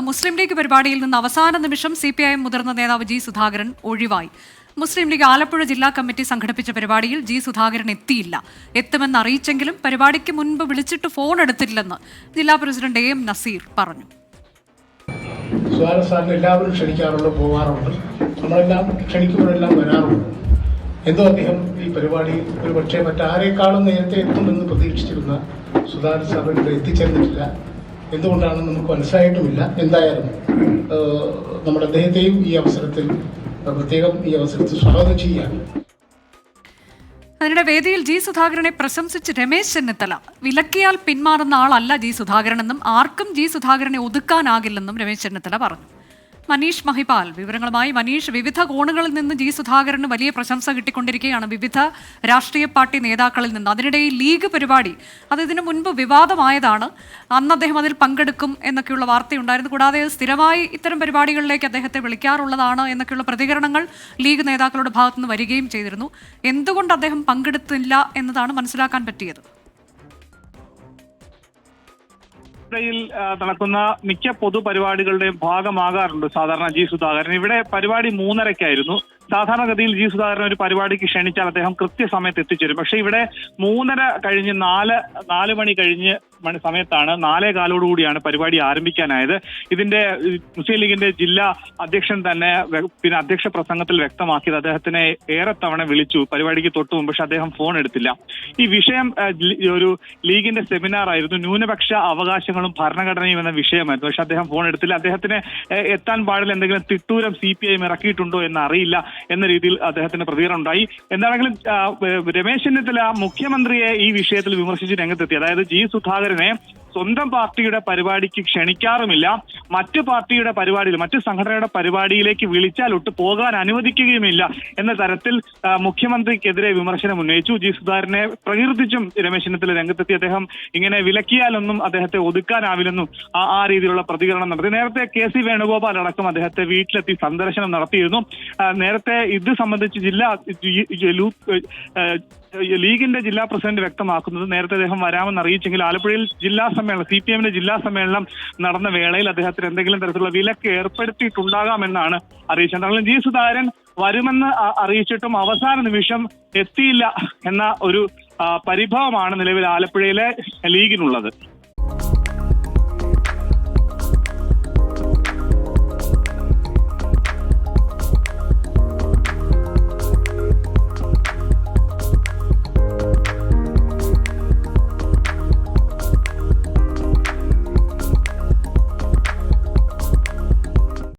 മുസ്ലിം league പരിപാടിയിൽ നിന്ന് അവസാന നിമിഷം CPIM മുതിർന്ന നേതാവ് ജി സുധാകരൻ ഒഴിവായി. മുസ്ലിം ലീഗ് ആലപ്പുഴ ജില്ലാ കമ്മിറ്റി സംഘടിപ്പിച്ച പരിപാടിയിൽ ജി സുധാകരൻ എത്തിയില്ല. എത്തുമെന്ന് അറിയിച്ചെങ്കിലും പരിപാടിക്ക് മുൻപ് വിളിച്ചിട്ട് ഫോൺ എടുത്തിട്ടില്ലെന്ന് ജില്ലാ പ്രസിഡന്റ് AM നസീർ പറഞ്ഞു. എല്ലാവരും ക്ഷണിക്കാറുണ്ട്, പോകാറുണ്ട്, നമ്മളെല്ലാം ക്ഷണിക്കുമ്പോഴെല്ലാം വരാറുണ്ട്. എന്തോ അദ്ദേഹം ഈ പരിപാടിയിൽ ഒരു പക്ഷേ മറ്റാരേക്കാളും നേരത്തെ എത്തുമെന്ന് പ്രതീക്ഷിച്ചിരുന്ന സുധാകരൻ സാർ ഇവിടെ എത്തിച്ചേർന്നിട്ടില്ല. എന്തുകൊണ്ടാണെന്ന് നമുക്ക് മനസ്സിലായിട്ടുമില്ല. എന്തായാലും നമ്മൾ അദ്ദേഹത്തെയും ഈ അവസരത്തിൽ പ്രത്യേകം സ്വാഗതം ചെയ്യാൻ. അതിനിടെ വേദിയിൽ ജി സുധാകരനെ പ്രശംസിച്ച് രമേശ് ചെന്നിത്തല വിലക്കിയാൽ പിന്മാറുന്ന ആളല്ല ജി സുധാകരനെന്നും ആർക്കും ജി സുധാകരനെ ഒതുക്കാനാകില്ലെന്നും രമേശ് ചെന്നിത്തല പറഞ്ഞു. മനീഷ് മഹിപാൽ വിവരങ്ങളുമായി. മനീഷ്, വിവിധ കോണുകളിൽ നിന്ന് ജി സുധാകരന് വലിയ പ്രശംസ കിട്ടിക്കൊണ്ടിരിക്കുകയാണ് വിവിധ രാഷ്ട്രീയ പാർട്ടി നേതാക്കളിൽ നിന്ന്. അതിനിടെ ഈ ലീഗ് പരിപാടി അത് ഇതിനു മുൻപ് വിവാദമായതാണ്. അന്ന് അദ്ദേഹം അതിൽ പങ്കെടുക്കും എന്നൊക്കെയുള്ള വാർത്തയുണ്ടായിരുന്നു. കൂടാതെ സ്ഥിരമായി ഇത്തരം പരിപാടികളിലേക്ക് അദ്ദേഹത്തെ വിളിക്കാറുള്ളതാണ് എന്നൊക്കെയുള്ള പ്രതികരണങ്ങൾ ലീഗ് നേതാക്കളുടെ ഭാഗത്തുനിന്ന് വരികയും ചെയ്തിരുന്നു. എന്തുകൊണ്ട് അദ്ദേഹം പങ്കെടുത്തില്ല എന്നതാണ് മനസ്സിലാക്കാൻ പറ്റിയത്. യിൽ നടക്കുന്ന മിക്ക പൊതുപരിപാടികളുടെയും ഭാഗമാകാറുണ്ട് സാധാരണ ജി സുധാകരൻ. ഇവിടെ പരിപാടി 3:30-ക്കായിരുന്നു. സാധാരണഗതിയിൽ ജി സുധാകരൻ ഒരു പരിപാടിക്ക് ക്ഷണിച്ചാൽ അദ്ദേഹം കൃത്യസമയത്ത് എത്തിച്ചേരും. പക്ഷെ ഇവിടെ 3:30 കഴിഞ്ഞ് 4 മണി കഴിഞ്ഞ് സമയത്താണ് 4:15 പരിപാടി ആരംഭിക്കാനായത്. ഇതിന്റെ മുസ്ലിം ലീഗിന്റെ ജില്ലാ അധ്യക്ഷൻ തന്നെ പിന്നെ അധ്യക്ഷ പ്രസംഗത്തിൽ വ്യക്തമാക്കിയത് അദ്ദേഹത്തിനെ ഏറെ തവണ വിളിച്ചു പരിപാടിക്ക് തൊട്ടു മുമ്പ്, പക്ഷെ അദ്ദേഹം ഫോൺ എടുത്തില്ല. ഈ വിഷയം ഒരു ലീഗിന്റെ സെമിനാർ ആയിരുന്നു. ന്യൂനപക്ഷ അവകാശങ്ങളും ഭരണഘടനയും എന്ന വിഷയമായിരുന്നു. പക്ഷെ അദ്ദേഹം ഫോൺ എടുത്തില്ല. അദ്ദേഹത്തിന് എത്താൻ പാടില്ല, എന്തെങ്കിലും തിട്ടൂരം CPIM ഇറക്കിയിട്ടുണ്ടോ എന്ന് അറിയില്ല എന്ന രീതിയിൽ അദ്ദേഹത്തിന്റെ പ്രതികരണം ഉണ്ടായി. എന്താണെങ്കിലും രമേശ് ചെന്നിത്തല മുഖ്യമന്ത്രിയെ ഈ വിഷയത്തിൽ വിമർശിച്ച് രംഗത്തെത്തി. അതായത് ജി സുധാകരനെ സ്വന്തം പാർട്ടിയുടെ പരിപാടിക്ക് ക്ഷണിക്കാറുമില്ല, മറ്റു പാർട്ടിയുടെ പരിപാടിയിൽ മറ്റു സംഘടനയുടെ പരിപാടിയിലേക്ക് വിളിച്ചാൽ ഒട്ട് പോകാൻ അനുവദിക്കുകയുമില്ല എന്ന തരത്തിൽ മുഖ്യമന്ത്രിക്കെതിരെ വിമർശനം ഉന്നയിച്ചു. ജി സുധാകരനെ പ്രകീർത്തിച്ചും രമേശ് ചെന്നിത്തല രംഗത്തെത്തി. അദ്ദേഹം ഇങ്ങനെ വിലക്കിയാലൊന്നും അദ്ദേഹത്തെ ഒതുക്കാനാവില്ലെന്നും ആ രീതിയിലുള്ള പ്രതികരണം നടത്തി. നേരത്തെ KC വേണുഗോപാൽ അടക്കം അദ്ദേഹത്തെ വീട്ടിലെത്തി സന്ദർശനം നടത്തിയിരുന്നു. നേരത്തെ ഇത് സംബന്ധിച്ച് ലീഗിന്റെ ജില്ലാ പ്രസിഡന്റ് വ്യക്തമാക്കുന്നത് നേരത്തെ അദ്ദേഹം വരാമെന്ന് അറിയിച്ചെങ്കിൽ ആലപ്പുഴയിൽ CPIMന്റെ ജില്ലാ സമ്മേളനം നടന്ന വേളയിൽ അദ്ദേഹത്തിന് എന്തെങ്കിലും തരത്തിലുള്ള വിലക്ക് ഏർപ്പെടുത്തിയിട്ടുണ്ടാകാമെന്നാണ് അറിയിച്ചത്. എന്തായാലും ജി സുധാകരൻ വരുമെന്ന് അറിയിച്ചിട്ടും അവസാന നിമിഷം എത്തിയില്ല എന്ന ഒരു പരിഭവമാണ് നിലവിൽ ആലപ്പുഴയിലെ ലീഗിനുള്ളത്.